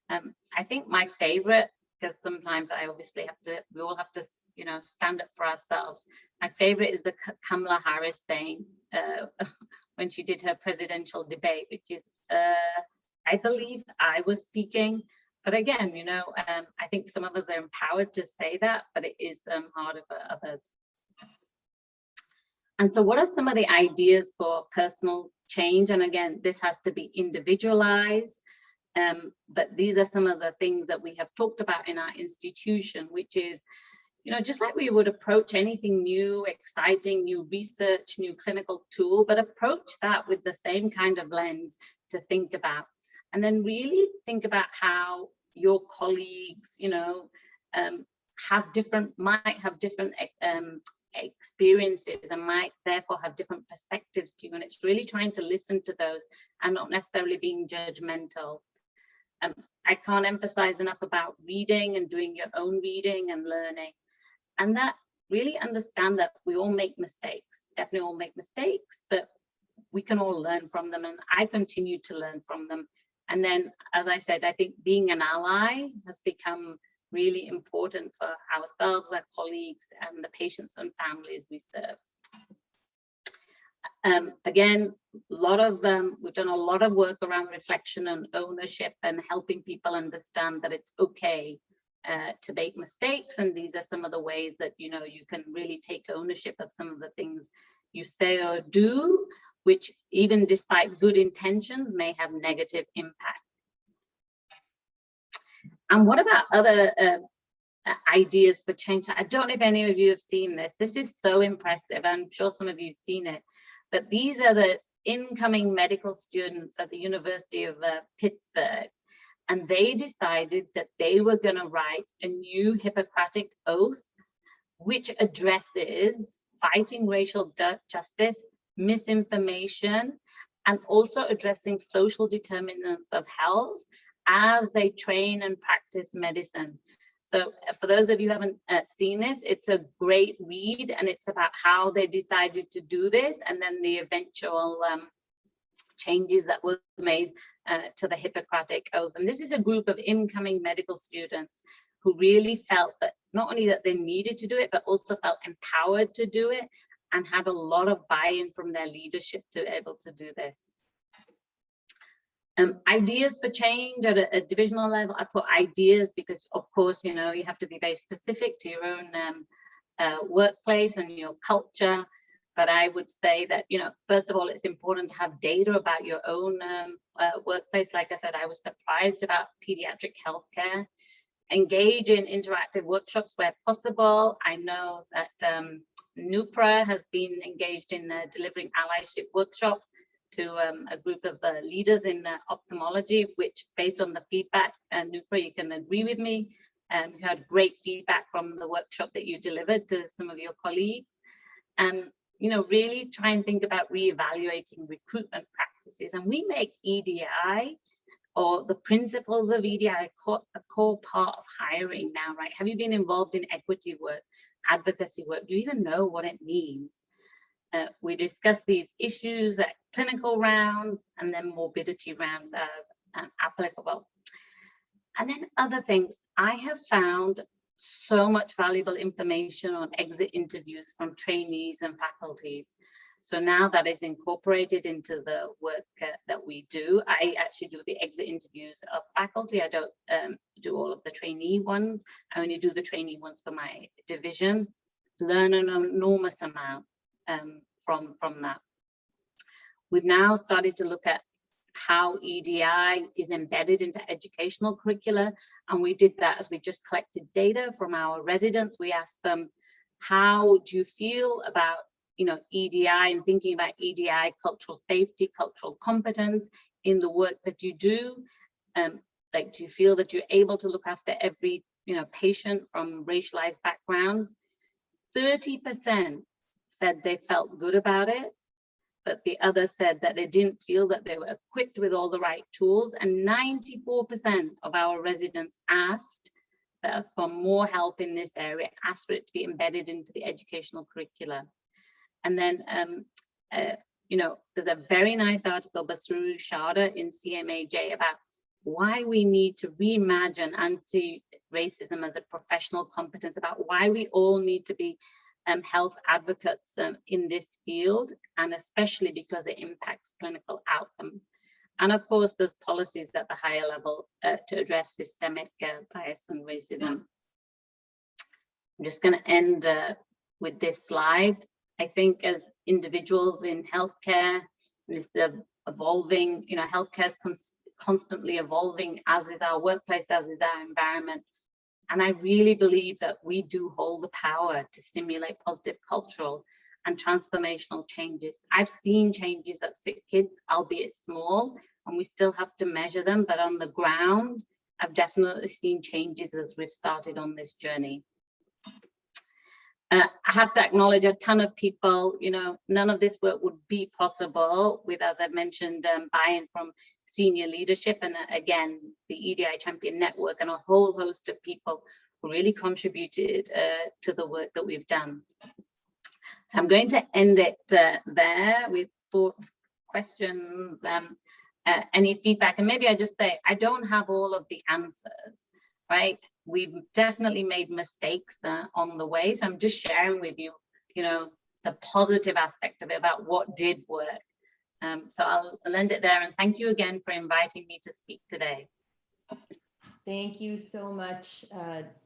I think my favorite, because sometimes we all have to, you know, stand up for ourselves. My favorite is the Kamala Harris saying when she did her presidential debate, which is, I believe I was speaking. But again, you know, I think some of us are empowered to say that, but it is harder for others. And so what are some of the ideas for personal change? And again, this has to be individualized. But these are some of the things that we have talked about in our institution, which is, you know, just like we would approach anything new, exciting, new research, new clinical tool, but approach that with the same kind of lens to think about. And then really think about how your colleagues, you know, might have different experiences and might therefore have different perspectives to you. And it's really trying to listen to those and not necessarily being judgmental. I can't emphasize enough about reading and doing your own reading and learning. And that really understand that we all make mistakes, definitely all make mistakes, but we can all learn from them. And I continue to learn from them. And then, as I said, I think being an ally has become really important for ourselves, our colleagues, and the patients and families we serve. Again, we've done a lot of work around reflection and ownership and helping people understand that it's okay to make mistakes. And these are some of the ways that, you know, you can really take ownership of some of the things you say or do, which even despite good intentions may have negative impact. And what about other ideas for change? I don't know if any of you have seen this. This is so impressive. I'm sure some of you have seen it. But these are the incoming medical students at the University of Pittsburgh. And they decided that they were going to write a new Hippocratic oath, which addresses fighting racial justice, misinformation, and also addressing social determinants of health as they train and practice medicine. So for those of you who haven't seen this, it's a great read, and it's about how they decided to do this and then the eventual changes that were made to the Hippocratic Oath. And this is a group of incoming medical students who really felt that not only that they needed to do it, but also felt empowered to do it and had a lot of buy-in from their leadership to be able to do this. Ideas for change at a divisional level. I put ideas because, of course, you know, you have to be very specific to your own workplace and your culture. But I would say that, you know, first of all, it's important to have data about your own workplace. Like I said, I was surprised about pediatric healthcare. Engage in interactive workshops where possible. I know that NUPRA has been engaged in delivering allyship workshops to a group of leaders in ophthalmology, which based on the feedback, NUPRA, you can agree with me, you had great feedback from the workshop that you delivered to some of your colleagues. And, you know, really try and think about reevaluating recruitment practices. And we make EDI or the principles of EDI a core part of hiring now, right? Have you been involved in equity work, advocacy work? Do you even know what it means? We discuss these issues at clinical rounds and then morbidity rounds as applicable. And then other things, I have found so much valuable information on exit interviews from trainees and faculties. So now that is incorporated into the work that we do. I actually do the exit interviews of faculty. I don't do all of the trainee ones. I only do the trainee ones for my division. Learn an enormous amount from that. We've now started to look at how EDI is embedded into educational curricula, and we did that as we just collected data from our residents. We asked them, how do you feel about, you know, EDI and thinking about EDI, cultural safety, cultural competence in the work that you do? Like, do you feel that you're able to look after every, you know, patient from racialized backgrounds? 30% said they felt good about it, but the others said that they didn't feel that they were equipped with all the right tools. And 94% of our residents asked for more help in this area, asked for it to be embedded into the educational curricula. And then, you know, there's a very nice article by Suru Sharda in CMAJ about why we need to reimagine anti-racism as a professional competence, about why we all need to be health advocates in this field, and especially because it impacts clinical outcomes. And of course, there's policies at the higher level to address systemic bias and racism. I'm just going to end with this slide. I think as individuals in healthcare, this evolving, you know, healthcare is constantly evolving, as is our workplace, as is our environment. And I really believe that we do hold the power to stimulate positive cultural and transformational changes. I've seen changes at sick kids, albeit small, and we still have to measure them, but on the ground, I've definitely seen changes as we've started on this journey. I have to acknowledge a ton of people, you know, none of this work would be possible with, as I've mentioned, buy-in from senior leadership, and again, the EDI Champion Network and a whole host of people who really contributed to the work that we've done. So I'm going to end it there with thoughts, questions, any feedback, and maybe I just say, I don't have all of the answers, right? We've definitely made mistakes on the way. So I'm just sharing with you, you know, the positive aspect of it about what did work. So I'll end it there. And thank you again for inviting me to speak today. Thank you so much,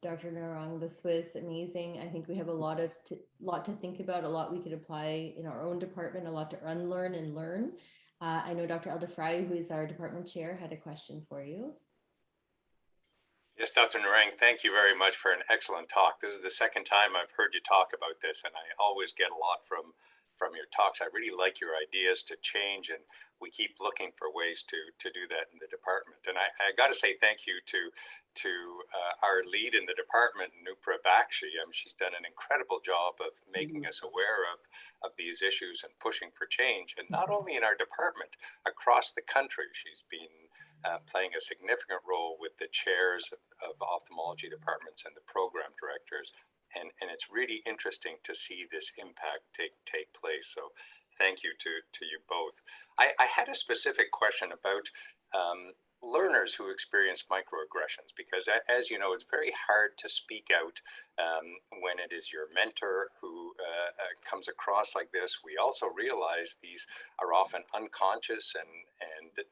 Dr. Narang. This was amazing. I think we have a lot to think about, a lot we could apply in our own department, a lot to unlearn and learn. I know Dr. Elda Frey, who is our department chair, had a question for you. Yes, Dr. Narang, thank you very much for an excellent talk. This is the second time I've heard you talk about this, and I always get a lot from your talks. I really like your ideas to change, and we keep looking for ways to do that in the department. And I got to say thank you to our lead in the department, Nupra Bakshi. She's done an incredible job of making us aware of these issues and pushing for change. And not only in our department, across the country, she's been playing a significant role with the chairs of ophthalmology departments and the program directors. And it's really interesting to see this impact take place. So thank you to you both. I had a specific question about learners who experience microaggressions, because as you know, it's very hard to speak out when it is your mentor who comes across like this. We also realize these are often unconscious and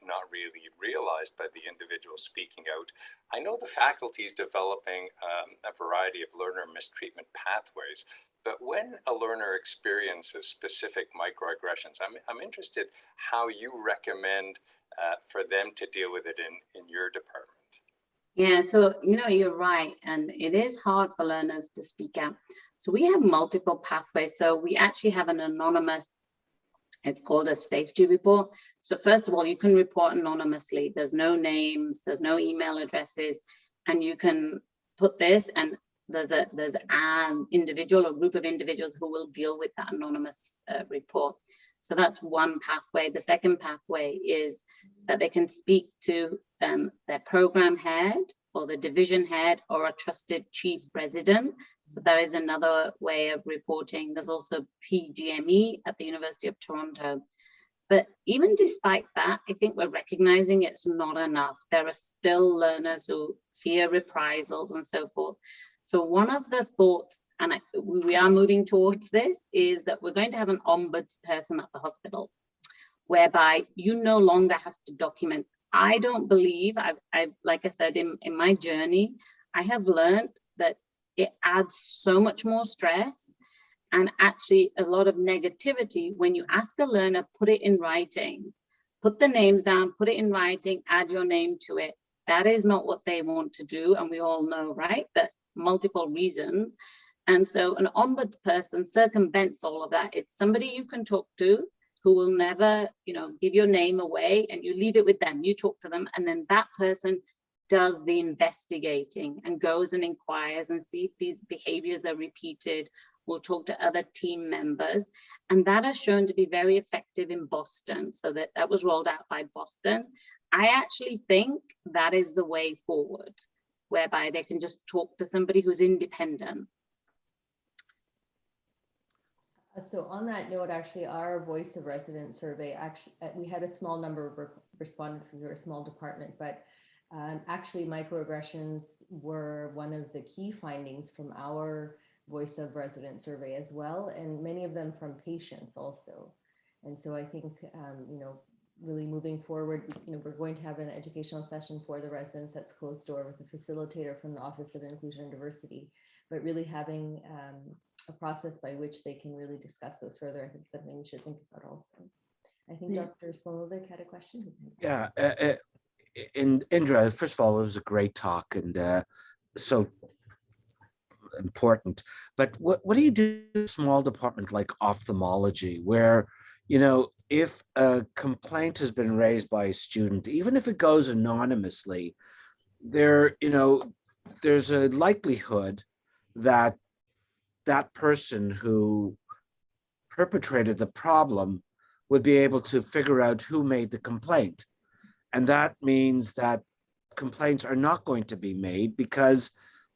not really realized by the individual speaking out. I know the faculty is developing a variety of learner mistreatment pathways, but when a learner experiences specific microaggressions, I'm interested how you recommend for them to deal with it in your department. Yeah, so, you know, you're right. And it is hard for learners to speak out. So we have multiple pathways. So we actually have an anonymous, it's called a safety report. So first of all, you can report anonymously. There's no names, there's no email addresses, and you can put this, and there's an individual or group of individuals who will deal with that anonymous report. So that's one pathway. The second pathway is that they can speak to their program head or the division head or a trusted chief resident. So that is another way of reporting. There's also PGME at the University of Toronto. But even despite that, I think we're recognizing it's not enough. There are still learners who fear reprisals and so forth. So one of the thoughts, and we are moving towards this, is that we're going to have an ombudsperson at the hospital, whereby you no longer have to document. I don't believe, I've like I said, in my journey, I have learned that it adds so much more stress and actually a lot of negativity when you ask a learner, put it in writing, put the names down, put it in writing, add your name to it. That is not what they want to do. And we all know, right, that multiple reasons. And so an ombudsperson circumvents all of that. It's somebody you can talk to who will never, you know, give your name away, and you leave it with them. You talk to them, and then that person does the investigating and goes and inquires and see if these behaviors are repeated. We'll talk to other team members, and that has shown to be very effective in Boston. So that was rolled out by Boston. I actually think that is the way forward, whereby they can just talk to somebody who's independent. So on that note, actually, our Voice of Resident survey, actually, we had a small number of respondents because we're a small department, but actually microaggressions were one of the key findings from our Voice of Resident survey as well, and many of them from patients also. And so I think, you know, really moving forward, you know, we're going to have an educational session for the residents that's closed door with a facilitator from the Office of Inclusion and Diversity, but really having a process by which they can really discuss this further, I think something we should think about also. I think Dr. Slomovic had a question. Yeah, Indra, first of all, it was a great talk and so important. But what do you do in a small department like ophthalmology, where, if a complaint has been raised by a student, even if it goes anonymously, there's a likelihood that that person who perpetrated the problem would be able to figure out who made the complaint. And that means that complaints are not going to be made because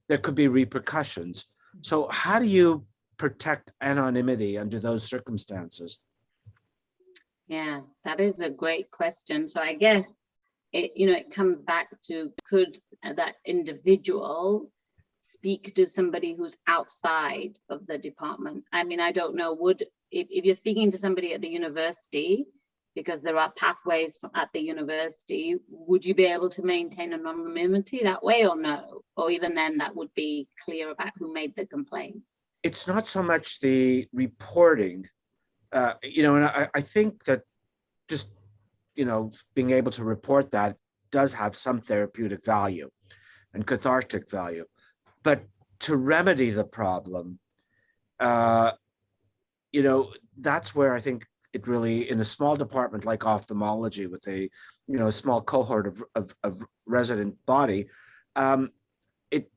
there could be repercussions. So how do you protect anonymity under those circumstances? Yeah, that is a great question. So I guess it comes back to, could that individual speak to somebody who's outside of the department? I mean, I don't know, if you're speaking to somebody at the university, because there are pathways at the university, would you be able to maintain anonymity that way or no? Or even then that would be clear about who made the complaint? It's not so much the reporting, and I think that just, being able to report that does have some therapeutic value and cathartic value. But to remedy the problem, that's where I think it really, in a small department like ophthalmology with a small cohort of resident body, it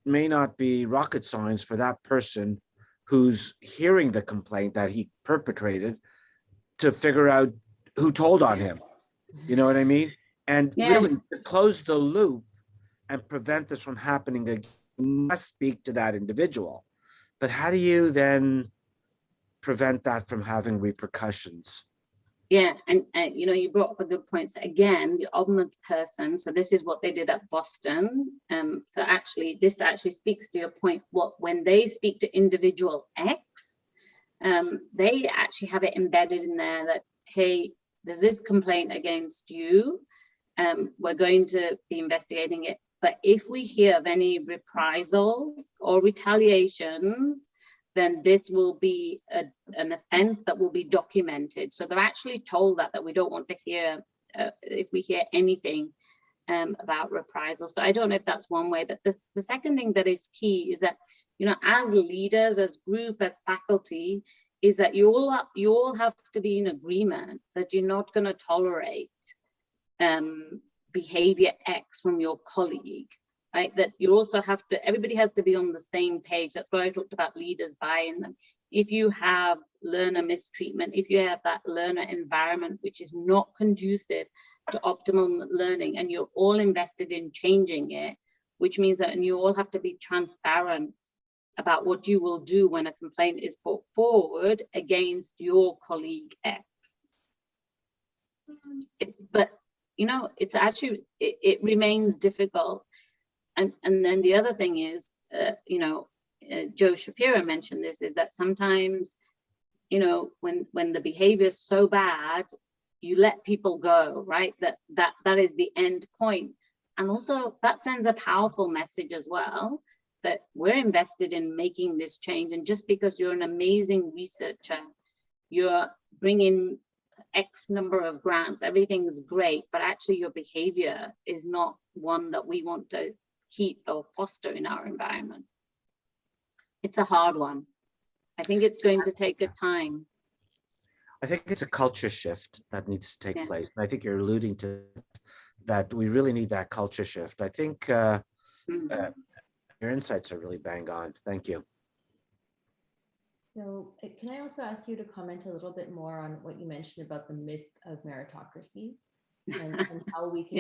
may not be rocket science for that person who's hearing the complaint that he perpetrated to figure out who told on him. You know what I mean? And really, to close the loop and prevent this from happening again, you must speak to that individual. But how do you then prevent that from having repercussions? Yeah, and you brought up a good point. So again, the ombudsperson, so this is what they did at Boston. So actually, this actually speaks to your point. When they speak to individual X, they actually have it embedded in there that, hey, there's this complaint against you. We're going to be investigating it. But if we hear of any reprisals or retaliations, then this will be an offense that will be documented. So they're actually told that we don't want to hear, if we hear anything about reprisals. So I don't know if that's one way, but the second thing that is key is that, as leaders, as group, as faculty, is that you all have to be in agreement that you're not going to tolerate behavior X from your colleague. Right, that you also have to, everybody has to be on the same page. That's why I talked about leaders buying them. If you have learner mistreatment, if you have that learner environment which is not conducive to optimal learning, and you're all invested in changing it, which means that, and you all have to be transparent about what you will do when a complaint is put forward against your colleague X. But it's actually, it remains difficult. And then the other thing is, Joe Shapiro mentioned this, is that sometimes, when the behavior is so bad, you let people go, right? That is the end point. And also that sends a powerful message as well, that we're invested in making this change. And just because you're an amazing researcher, you're bringing X number of grants, everything's great, but actually your behavior is not one that we want to keep or foster in our environment. It's a hard one. I think it's going to take a time. I think it's a culture shift that needs to take place. And I think you're alluding to that. We really need that culture shift. I think your insights are really bang on. Thank you. So can I also ask you to comment a little bit more on what you mentioned about the myth of meritocracy? And how we can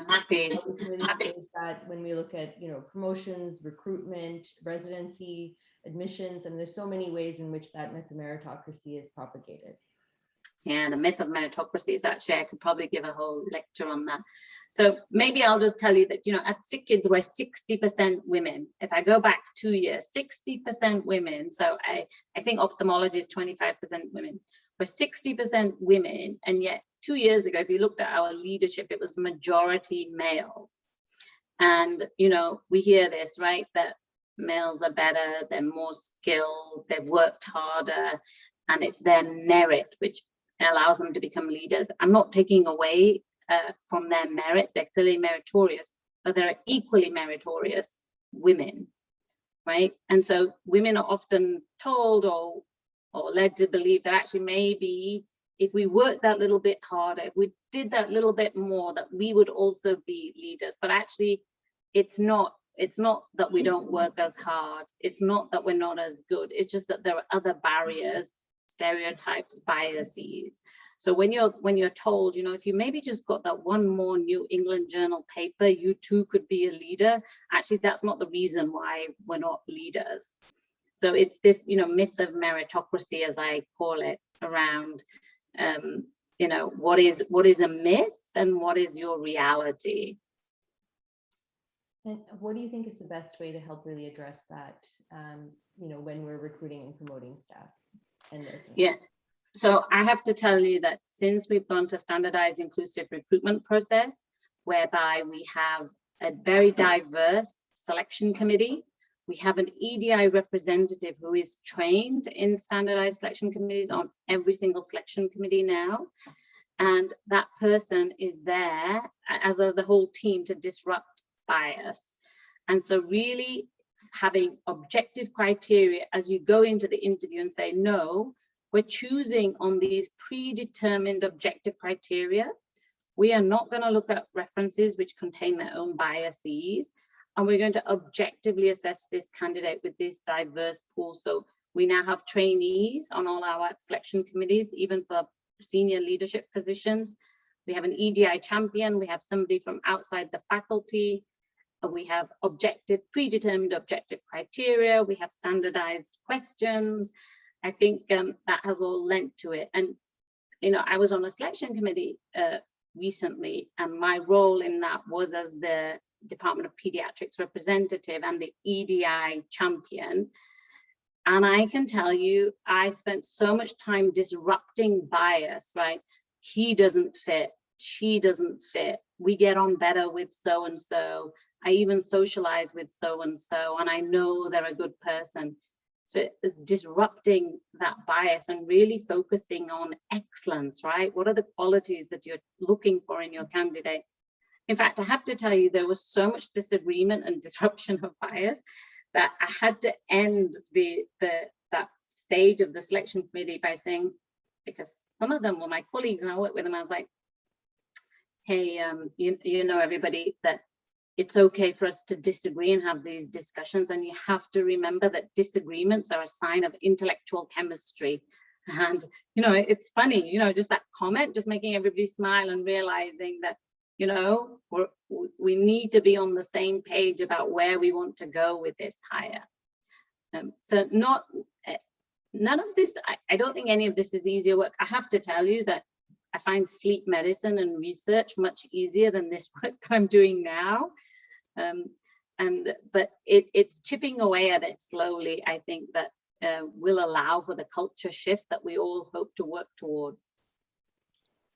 happy change that when we look at promotions, recruitment, residency, admissions, and there's so many ways in which that myth of meritocracy is propagated. Yeah, the myth of meritocracy is actually, I could probably give a whole lecture on that. So maybe I'll just tell you that, at Sick Kids, we're 60% women. If I go back 2 years, 60% women. So I think ophthalmology is 25% women. We're 60% women, and yet 2 years ago, if you looked at our leadership, it was majority males. And, we hear this, right, that males are better, they're more skilled, they've worked harder, and it's their merit which allows them to become leaders. I'm not taking away from their merit. They're clearly meritorious, but there are equally meritorious women, right? And so women are often told or led to believe that actually maybe if we worked that little bit harder, if we did that little bit more, that we would also be leaders. But actually, it's not that we don't work as hard. It's not that we're not as good. It's just that there are other barriers, stereotypes, biases. So when you're told, you know, if you maybe just got that one more New England Journal paper, you too could be a leader. Actually, that's not the reason why we're not leaders. So it's this, you know, myth of meritocracy, as I call it, around, you know, what is a myth and what is your reality. And what do you think is the best way to help really address that, you know, when we're recruiting and promoting staff? Yeah, so I have to tell you that since we've gone to standardized inclusive recruitment process, whereby we have a very diverse selection committee, we have an EDI representative who is trained in standardized selection committees on every single selection committee now. And that person is there, as are the whole team, to disrupt bias. And so really having objective criteria as you go into the interview and say, no, we're choosing on these predetermined objective criteria. We are not going to look at references which contain their own biases. And we're going to objectively assess this candidate with this diverse pool. So we now have trainees on all our selection committees, even for senior leadership positions. We have an EDI champion. We have somebody from outside the faculty. We have predetermined objective criteria. We have standardized questions. I think that has all lent to it. And, you know, I was on a selection committee recently, and my role in that was as the Department of Pediatrics representative and the EDI champion. And I can tell you, I spent so much time disrupting bias, right? He doesn't fit, she doesn't fit. We get on better with so-and-so. I even socialize with so-and-so, and I know they're a good person. So it's disrupting that bias and really focusing on excellence, right? What are the qualities that you're looking for in your candidate? In fact, I have to tell you, there was so much disagreement and disruption of bias that I had to end that stage of the selection committee by saying, because some of them were my colleagues and I worked with them, I was like, hey, you know, everybody, that it's okay for us to disagree and have these discussions. And you have to remember that disagreements are a sign of intellectual chemistry. And, you know, it's funny, you know, just that comment, just making everybody smile and realizing that, you know, we need to be on the same page about where we want to go with this hire. So none of this, I don't think any of this is easier work. I have to tell you that I find sleep medicine and research much easier than this work that I'm doing now. But it's chipping away at it slowly. I think that will allow for the culture shift that we all hope to work towards.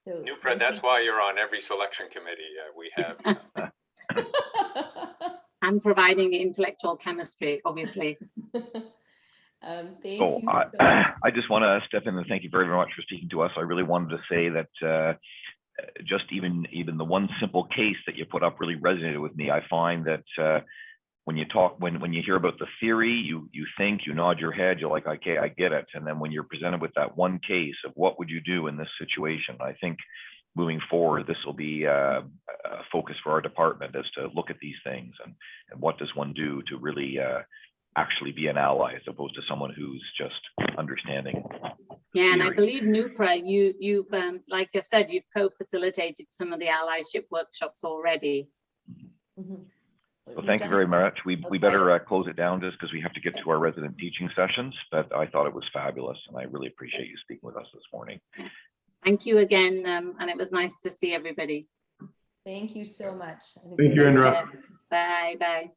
So, Nupra, that's why you're on every selection committee we have. And providing the intellectual chemistry, obviously. Thank you. I just want to step in and thank you very, very much for speaking to us. I really wanted to say that just even the one simple case that you put up really resonated with me. I find that when you talk, when you hear about the theory, you think, you nod your head, you're like, okay, I get it. And then when you're presented with that one case of what would you do in this situation, I think moving forward, this will be a focus for our department as to look at these things and what does one do to really actually be an ally as opposed to someone who's just understanding. Yeah, and I believe Nupra, you've like I've said, you've co-facilitated some of the allyship workshops already. Mm-hmm. So thank you very much. We better close it down just because we have to get to our resident teaching sessions, but I thought it was fabulous and I really appreciate you speaking with us this morning. Thank you again, and it was nice to see everybody. Thank you so much. Thank you, Indra. Bye, bye.